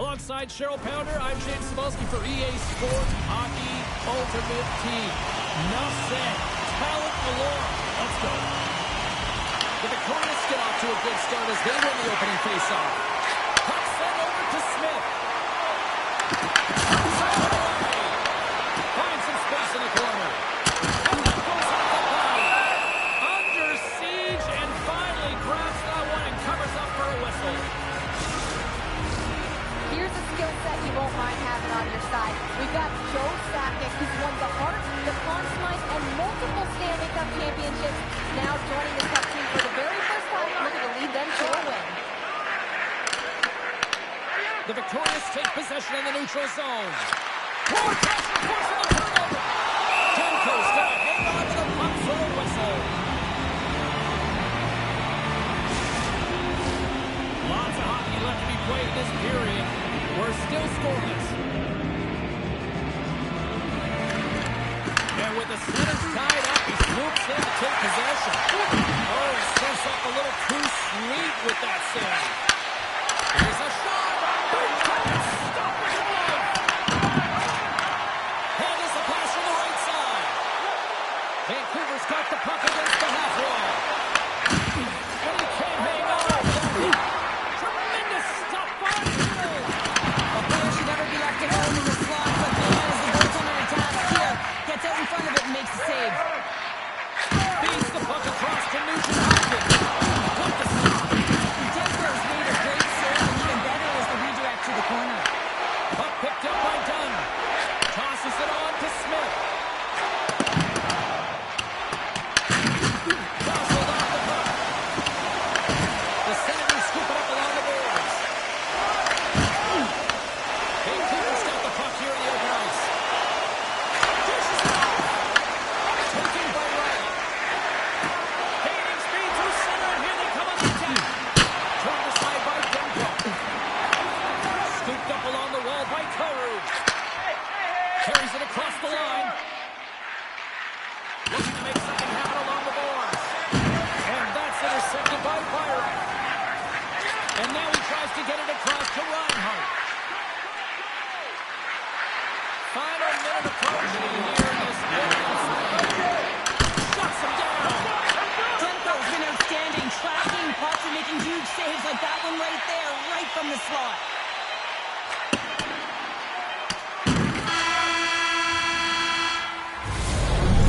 Alongside Cheryl Pounder, I'm James Cebulski for EA Sports Hockey Ultimate Team. Enough said. Talent galore. Let's go. The Victorious get off to a good start as they win the opening faceoff. Puck sent over to Smith. Finds some space in the corner. And that goes off the line. Under siege and finally grabs that one and covers up for a whistle. Here's a skill set you won't mind having on your side. We've got Joe Sakic, who's won the Hart, the Conn Smythe, and multiple Stanley Cup championships, now joining the Cup team for the very first time, looking to lead them to a win. The Victorious take possession in the neutral zone. More pressure, forcing the turnover. Demko's gonna hang on to the puck for a whistle. Lots of hockey left to be played in this period. We're still scoreless. And with the Senators tied up, he swoops in to take possession. Oh, he steps up a little too sweet with that save. Here's a shot. Stop with the glove. Handles the pass from the right side. Vancouver's got the puck against the half wall. And he can't hang on. Tremendous stop by Hill. A player should never be left alone in the slot, but the man is the goaltender in task here. Gets out in front of it and makes the save. Beats the puck across to Nugent Hopkins. What the stop. Demko's made a great save, and even better is the redirect to the corner. Puck picked up by Dunn. Tosses it on to Smith. Jostled off the puck. The Senators scoop it up along the boards. Vancouver's got the puck here in the open ice. Dishes it off. Taken by Wright. Gaining speed through center, and here they come on the attack. Turned aside by Demko. Scooped up along the wall by Koru. Carries it across the line. Looking to make something happen along the boards. And that's intercepted by Byron. And now he tries to get it across to Reinhart. Final minute approaching here in this opening. Shuts him down. Demko's been outstanding, tracking pucks and making huge saves like that one right there, right from the slot.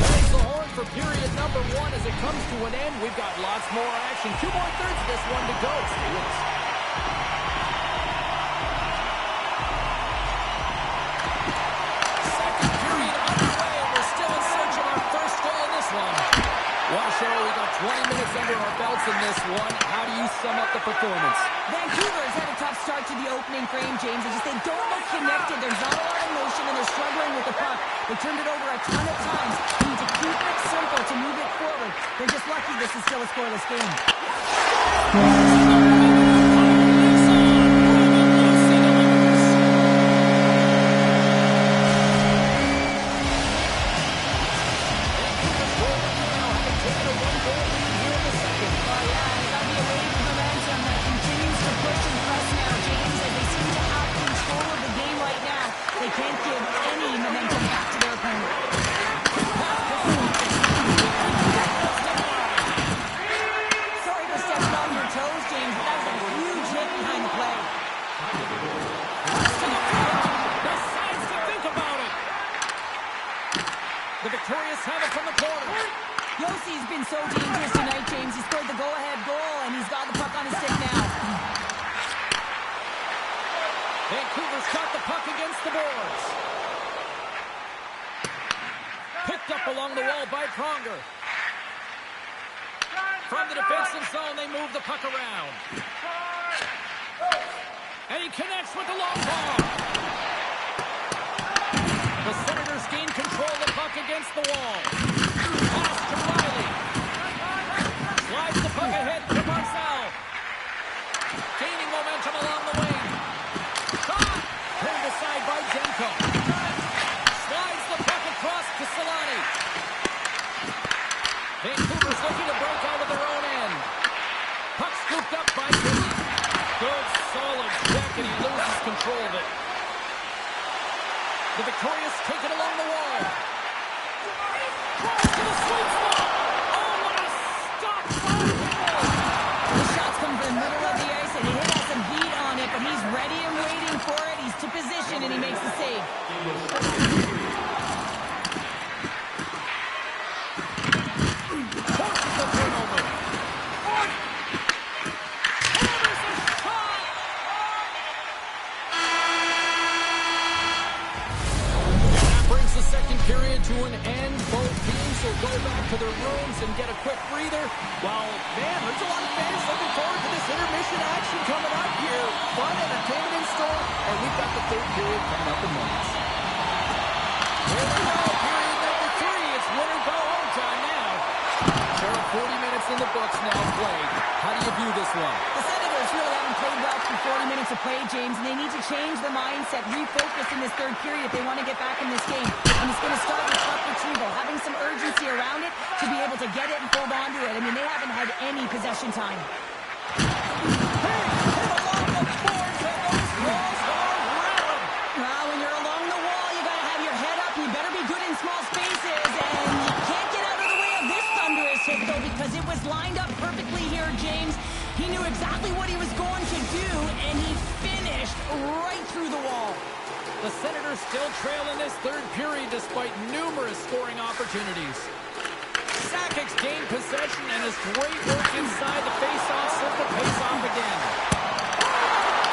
Raise the horn for period number 1 as it comes to an end. We've got lots more action. 2 more thirds of this one to go. Stay with us. Second period underway, and we're still in search of our first goal in this one. Well, Cheryl, we got 20 minutes under our belts in this one. How do you sum up the performance? Vancouver has had a tough start to the opening frame, James. It's just they don't look connected. There's not a lot of motion, and they're struggling with the puck. They turned it over a ton of times. They need to keep it simple to move it forward. They're just lucky this is still a scoreless game. They can't give any momentum back to their opponent. Sorry for stepping on your toes, James, but that was a huge hit behind the play. Decides to think about it. The Victorious have it from the corner. Yossi's been so dangerous tonight, James. He scored the go-ahead goal, and he's got the puck on his stick now. Vancouver's got the puck against the boards. Picked up along the wall by Pronger. From the defensive zone, they move the puck around. And he connects with the long ball. The Senators gain control of the puck against the wall. Pass to Riley. Slides the puck ahead to Marcel. Gaining momentum along the wing. Turned aside by Demko. Slides the puck across to Solani. Vancouver's looking to break out of their own end. Puck scooped up by Gilly. Good, solid check, and he loses control. position, and he makes the save. Forces the turnover. Brings the second period to an end. Both teams will go back to their rooms and get a quick breather. Well, man, there's a lot of fans looking forward to this intermission action coming up here. Fun entertainment in store, and we've got the third period coming up in moments. Here we go, period number 3. It's win or go home time now. There are 40 minutes in the books now played. How do you view this one? The Senators really haven't played well through 40 minutes of play, James, and they need to change the mindset, refocus in this third period if they want to get back in this game. And it's going to start with puck retrieval, having some urgency around it to be able to get it and hold on to it. I mean, they haven't had any possession time. When you're along the wall, you got to have your head up. You better be good in small spaces, and you can't get out of the way of this thunderous hit, though, because it was lined up perfectly here, James. He knew exactly what he was going to do, and he finished right through the wall. The Senators still trail in this third period despite numerous scoring opportunities. Sakic's gained possession and his great work inside the face-off circle pays off again.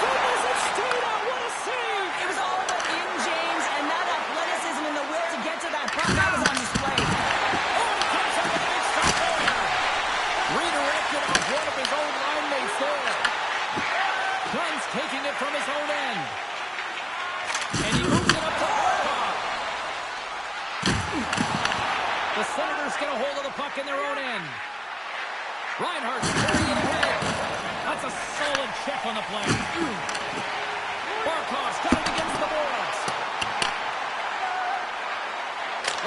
Goodness, it stayed out. What a save! It was all but in, James, and that athleticism and the will to get to that puck, that was on display. Redirected off one of his own line mates there. Gunn's taking it from his own end. And he moves it up to Harbaugh. The Senators get a hold of the puck in their own end. Reinhardt's carrying it ahead. That's a solid check on the play. Barkov's got it against the boards.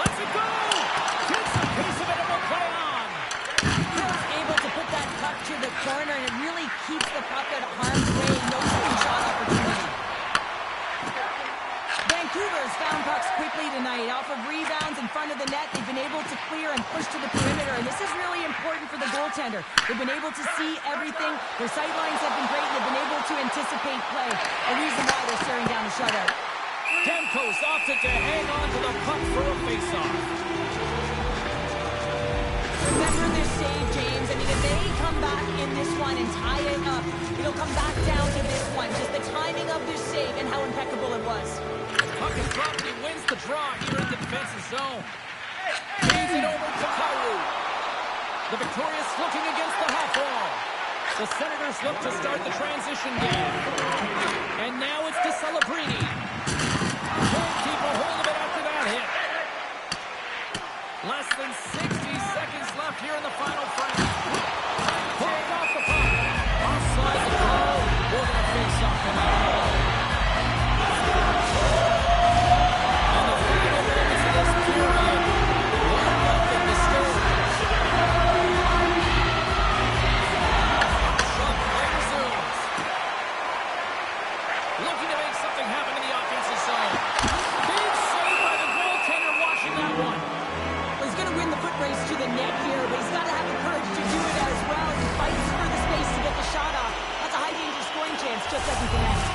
Lets it go. Gets a piece of it and will play on. He's able to put that puck to the corner, and it really keeps the puck out of harm's way. No second shot opportunity. Vancouver's found pucks quickly tonight. Off of rebounds in front of the net, they've been able to clear and push to the perimeter, and this is really important for the goaltender. They've been able to see everything. Their sight lines have been great, and they've been able to anticipate play. A reason why they're staring down the shutout. Demko's opted to hang on to the puck for a faceoff. Remember this save, James. I mean, if they come back in this one and tie it up, it'll come back down to this one. Just the timing of this save and how impeccable it was. Puck is dropped, he wins the draw here in the defensive zone. Feeds it over to Kyrou. The Victorious looking against the half wall. The Senators look to start the transition game. And now it's to Celebrini. Can't keep a hold of it after that hit. Less than 60 seconds left here in the final frame. Pulled off the puck. Offside the call. We're going to face off from out of the ball. And the final moments of this period. 1-0 the score. Shot play resumes. Looking to make something happen in the offensive zone. Big save by the goaltender watching that one. He's going to win the foot race to the net here, but he's got to have the courage to do it as well. He fights for the space to get the shot off. That's a high-danger scoring chance, just doesn't connect.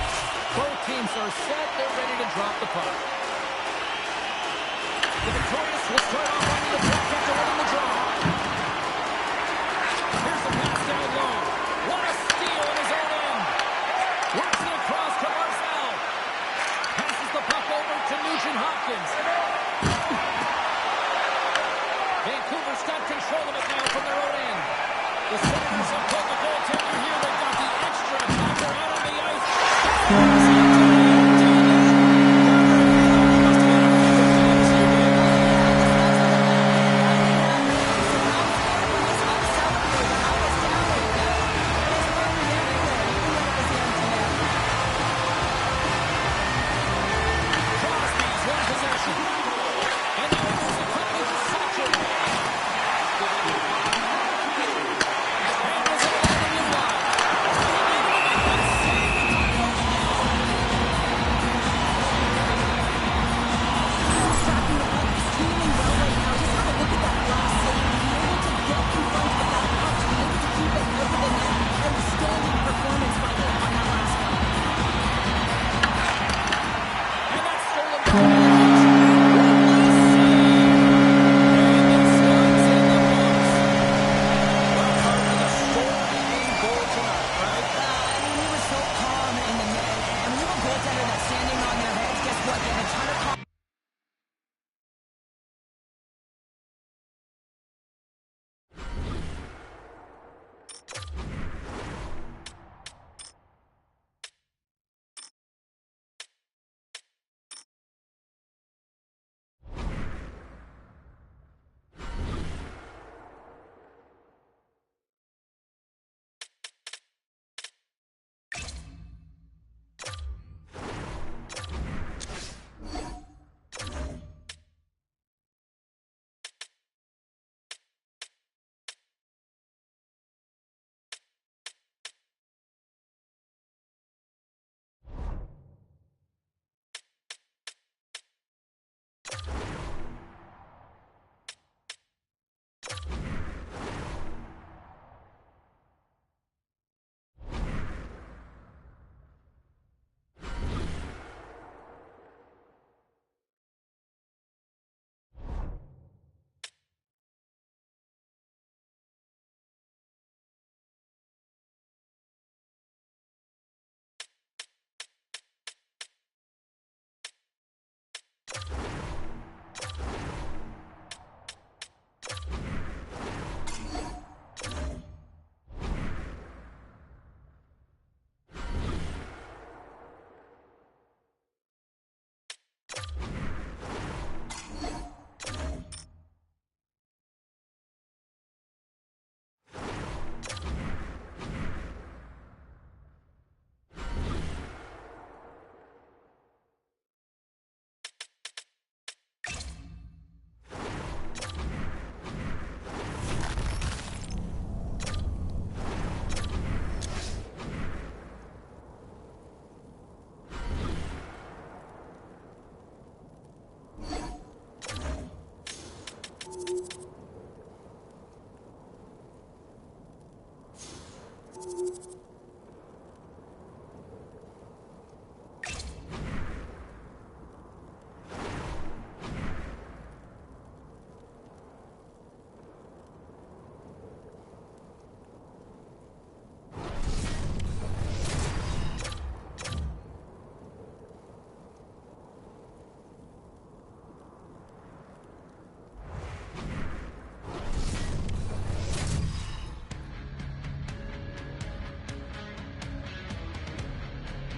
Both teams are set. They're ready to drop the puck. The Victorious will start off on the puck after winning the draw. Here's the pass down low. What a steal in his own end. Works it across to Marcel. Passes the puck over to Nugent-Hopkins. Vancouver's got control of it now from their own end. The Senators have pulled the goaltender here. They've got the extra attacker out on the ice. Crosby's in possession. And now it's the puck with Sakic.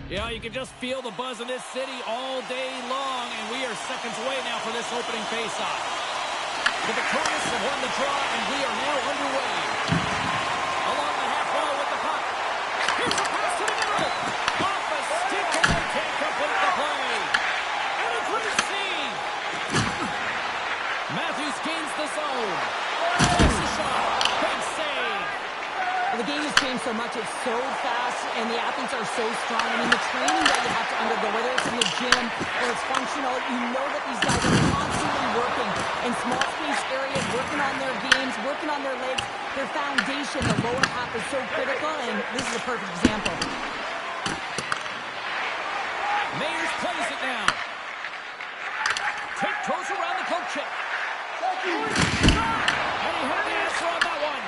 Yeah, you can just feel the buzz of this city all day long, and we are seconds away now for this opening faceoff. The Victorious have won the draw, and we are now underway. Along the half wall with the puck. Here's a pass to the middle. Off a stick, and they can't complete the play. And a great save. Matthews gains the zone. Takes the shot. Big save. The game has changed so much. It's so fast, and the athletes are so strong. I mean, the training that you have to undergo, whether it's in the gym or it's functional, you know that these guys are constantly working in small space areas, working on their games, working on their legs. Their foundation, the lower half, is so critical, and this is a perfect example. Mayers plays it now. Tate goes around the poke check. And he had the answer on that one.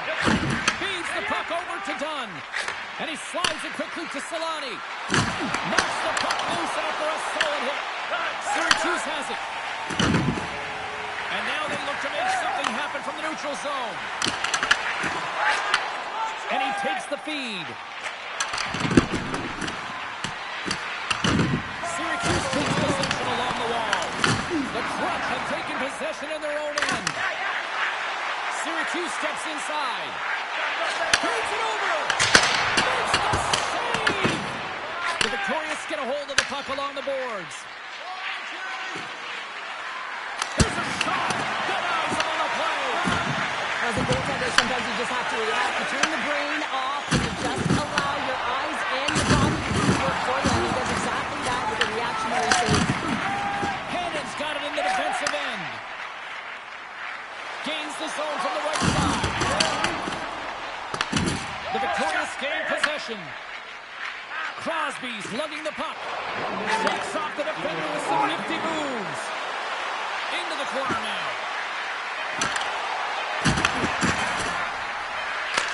Feeds the puck over to Dunn. And he slides it quickly to Solani. Knocks the puck loose after a solid hit. Syracuse has it. And now they look to make something happen from the neutral zone. And he takes the feed. Syracuse takes possession along the wall. The Crunch have taken possession in their own end. Syracuse steps inside. Turns it over. Makes the save. The Victorious get a hold of the puck along the boards. There's a shot. Denies him on the play. As a goaltender, sometimes you just have to react. You turn the brain off, and you just allow your eyes and your body to do the work for you. And he does exactly that with a reactionary save. Hannon's got it in the defensive end. Gains the zone from the right side. The Victorious gain possession. Crosby's lugging the puck. Shakes off the defender with some nifty moves. Into the corner now.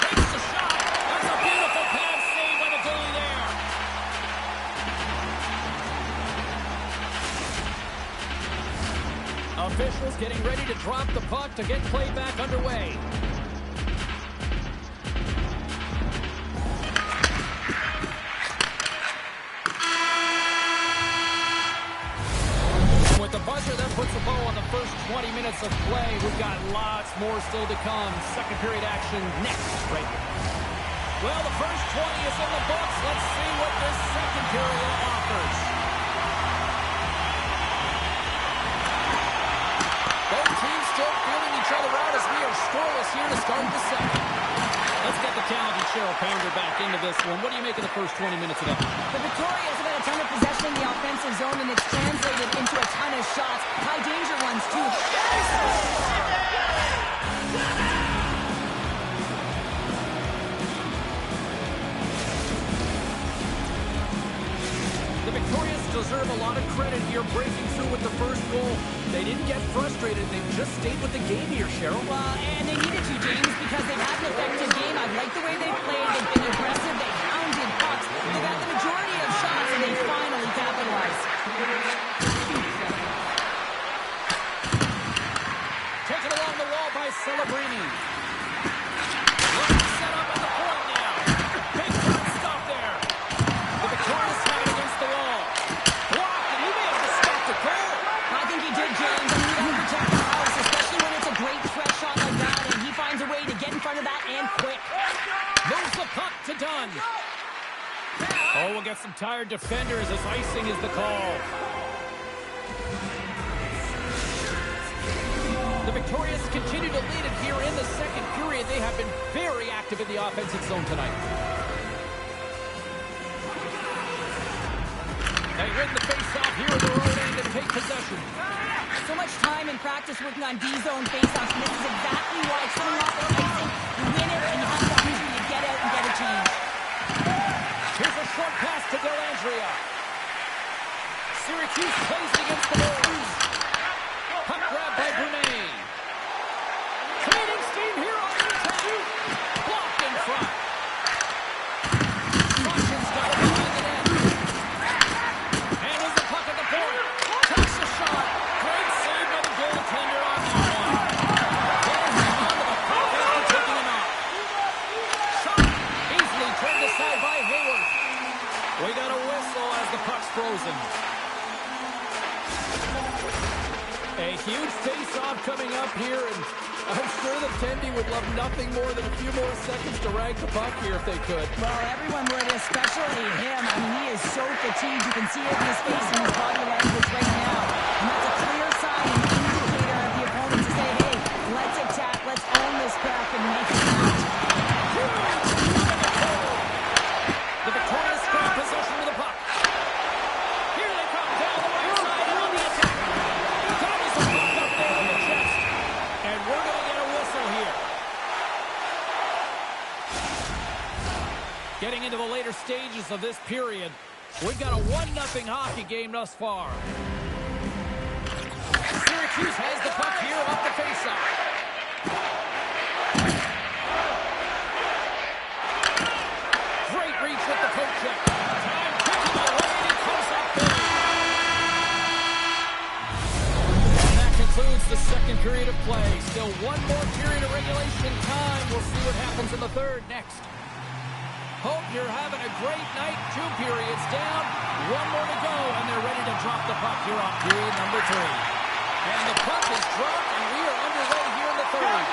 Takes the shot. That's a beautiful pad save by the goalie there. Officials getting ready to drop the puck to get play back underway. With the buzzer, that puts a bow on the first 20 minutes of play. We've got lots more still to come. Second period action next, right here. Well, the first 20 is in the books. Let's see what this second period offers. Both teams still feeling each other out as we are scoreless here to start the second. Let's get the talented Cheryl Pounder back into this one. What do you make of the first 20 minutes of that? The Victorious have had a ton of possession in the offensive zone, and it's translated into a ton of shots. High danger ones, too. The Victorious deserve a lot of credit here breaking through with the first goal. They didn't get frustrated. They just stayed with the game here, Cheryl. Well, and they needed to, James, because they've had an effective game. I like the way they played. They've been aggressive. They've hounded pucks. They've had the majority of shots, and they finally capitalized. Taken along the wall by Celebrini. Looking set up at the point now. Big time stop there. The Victorious have it against the wall. Blocked, and he may have just stopped the goal. I think he did, James. I mean, you got to protect the house, especially when it's a great threat shot like that, and he finds a way to get in front of that and quick. Moves the puck to Dunn. Oh, we'll get some tired defenders as icing is the call. The Victorious continue to lead it here in the second period. They have been very active in the offensive zone tonight. They win the face-off here in their own end and take possession. So much time in practice working on D-zone face-offs, and this is exactly why coming off of icing, you win it, and you have the opportunity to get out and get a change. Here's a short pass to Dellandrea. Syracuse plays against the boards. Puck grab by Brunet. Creating steam here on the attack. Blocked in front. Russians got it behind the net. And with the puck at the point. Takes a shot. Great save by the goaltender on that one. Getting him onto the puck after taking him out. Shot easily turned aside by Hayward. We got a whistle as up here, and I'm sure the Tendy would love nothing more than a few more seconds to rag the puck here if they could. Well, everyone would, especially him. I mean, he is so fatigued. You can see it in his face and his body language right now. And that's a clear sign and indicator of the opponent to say, hey, let's attack, let's own this puck and make it count. The victorious strong possession of the puck. Here they come down the right side on the attack. Tommy some puck up there in the chest. And we're going to get a whistle here. Getting into the later stages of this period, we've got a 1-0 hockey game thus far. Syracuse has the puck here off the faceoff. Great reach with the poke check. Time kicking away, and he comes up big. And that concludes the second period of play. Still one more period of regulation time. We'll see what happens in the third next. Hope you're having a great night. 2 periods down, 1 more to go, and they're ready to drop the puck here on period number 3. And the puck is dropped, and we are underway here in the third.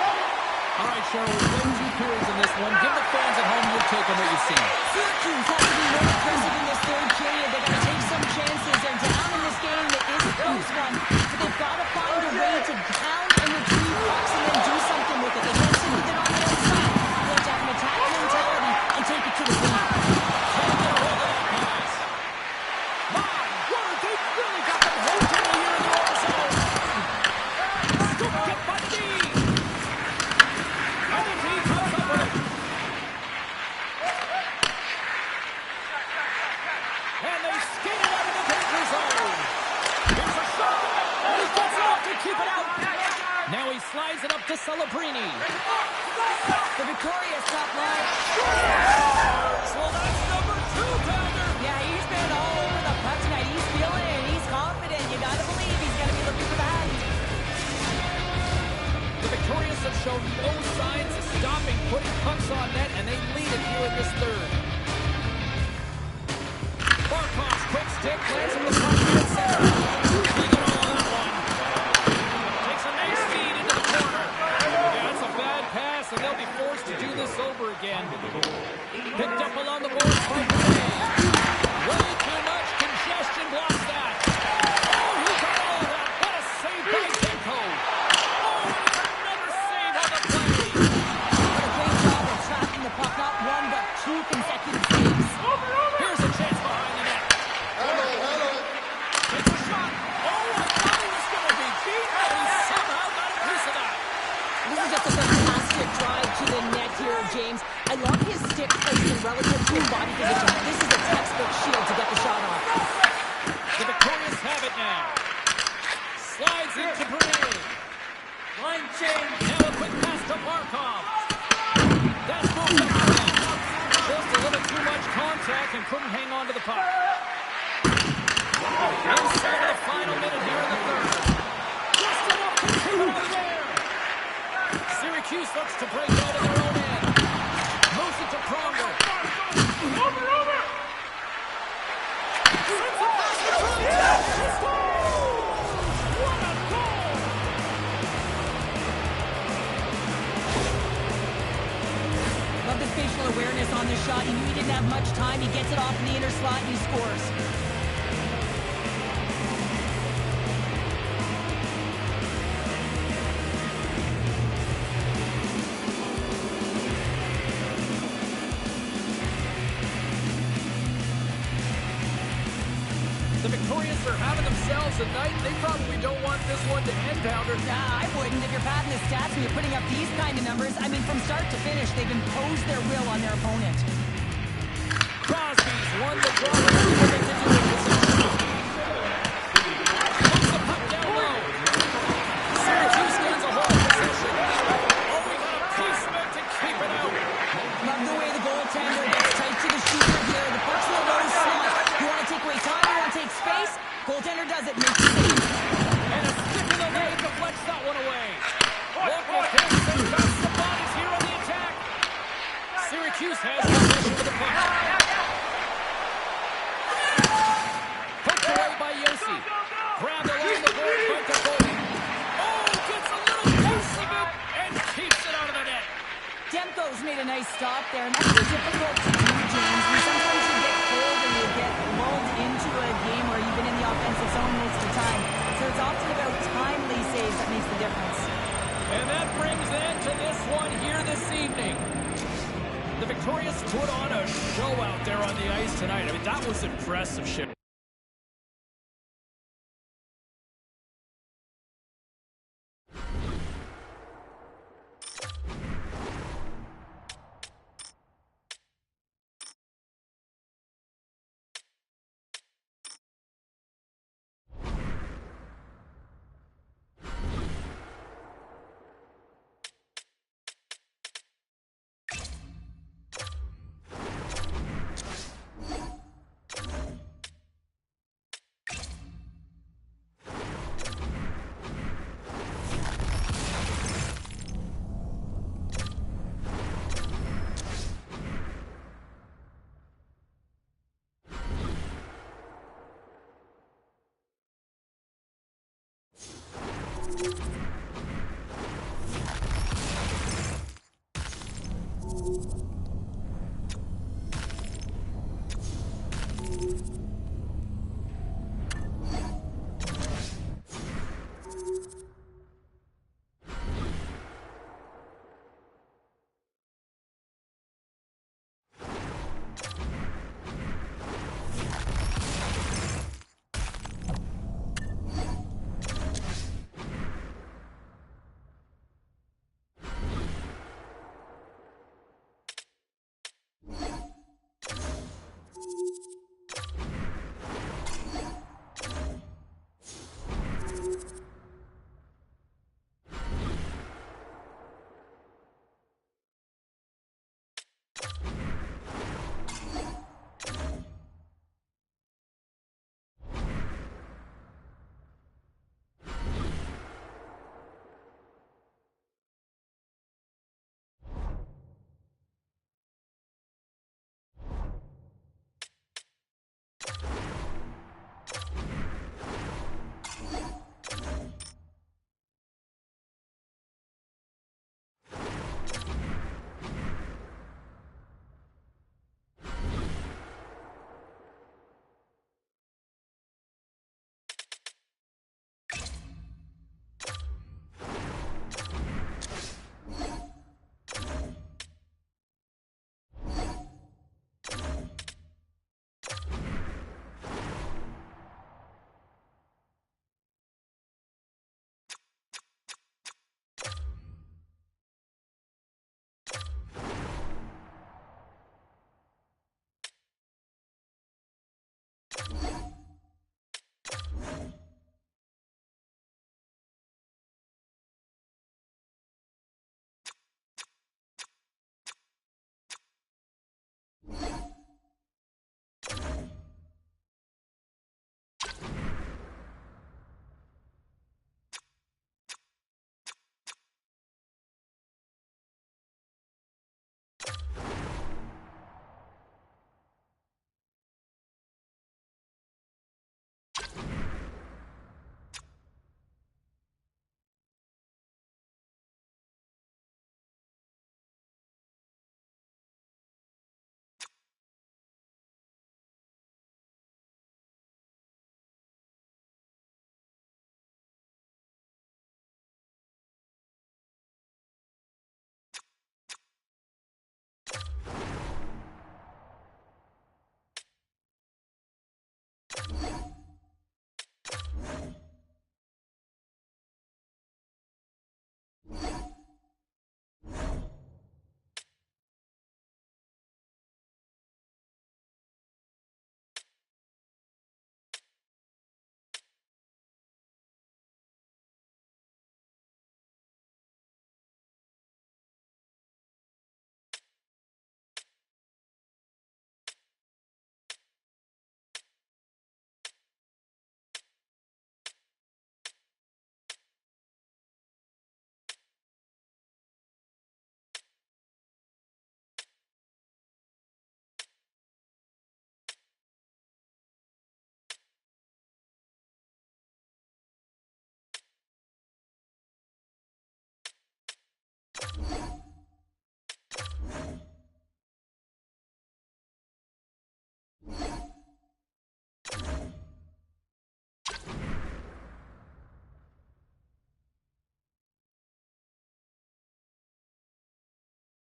All right, Cheryl, we've played 2 periods in this one. Give the fans at home your take on what you've seen. Syracuse has to be more aggressive in this third period. They've got to take some chances. They're down in this game. It is a close one, but they've got to find a way to pound and retrieve pucks and then do something with it. They can't sit with it on the outside. They have to have an attack mentality and take it to the lead. Can't get a hold of that pass. My word, they've really got them hold to the here in the open zone. Scoop it by the knee. And the team comes up with it. And they skate it out of the danger zone. Here's a shot. And he gets it up to keep it out. Now he slides it up to Celebrini. The victorious top line. So that's number 2, Pounder. Yeah, he's been all over the puck tonight. He's feeling it. He's confident. You got to believe he's going to be looking for that. The Victorious have shown no signs of stopping putting pucks on net, and they lead it here in this third. Barkov's quick stick lands from the puck in center. He got all on that one. Takes a nice feed into the corner. Yeah, that's a bad pass, and they'll be forced to do this over again. Picked up along the boards by Gray. Way too much congestion blocks that. Oh, he got all of that. What a save by Denko. Oh, and another save on the play. What a great job of tracking the puck. Not 1, but 2 consecutive saves. Here's a chance behind the net. It's a shot. Oh, I thought he was going to be beat, but he somehow got a piece of that. This is just a fantastic drive to the net here, James. I love his stick placement relative to his body position. This is a textbook shield to get the shot off. The Victorious have it now. Slides into Brunei. Line change. Now a quick pass to Barkov. That's moved back to him. Just a little too much contact and couldn't hang on to the puck. Inside of the final minute here in the third. Just enough to keep it out there. Syracuse looks to break out of their own end. Moves it to Pronger. Over! Sends it past the front. He scores! What a goal! Love the facial awareness on this shot. He knew he didn't have much time. He gets it off in the inner slot and he scores. The Victorious are having themselves a night. They probably don't want this one to end, Pounder. Nah, I wouldn't. If you're padding the stats and you're putting up these kind of numbers, I mean, from start to finish, they've imposed their will on their opponent. Crosby's won the draw. Puts the puck down low. Syracuse gains a hold of possession. Oh, we got a piece meant to keep it out. Love the way the goaltender gets tight to the shooter here. The puck's in the low slot. You want to take away time, you want to take space. Goaltender does it, makes it safe. And a stick in the leg deflects that one away. Look at him send back the bodies here on the attack. Syracuse has possession of the puck. Demko's made a nice stop there, and that's difficult to do, James. I mean, sometimes you get cold and you get lulled into a game where you've been in the offensive zone most of the time. So it's often about timely saves that makes the difference. And that brings an end to this one here this evening. The Victorious put on a show out there on the ice tonight. I mean, that was impressive shit.